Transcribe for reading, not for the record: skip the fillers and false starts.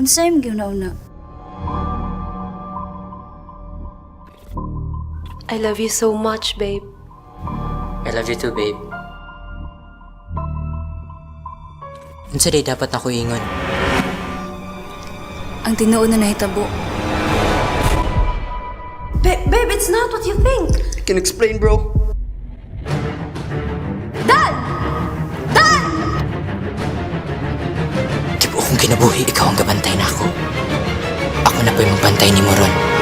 Unsay mo giuna-una? I love you so much, babe. I love you too, babe. Unsa day dapat ako ingon? Ang tinuod na nahitabo. Babe, it's not what you think. I can explain, bro. Di ba kung kinabuhi ikaw ang gabantay na ako? Ako na po'y magbantay ni Moron.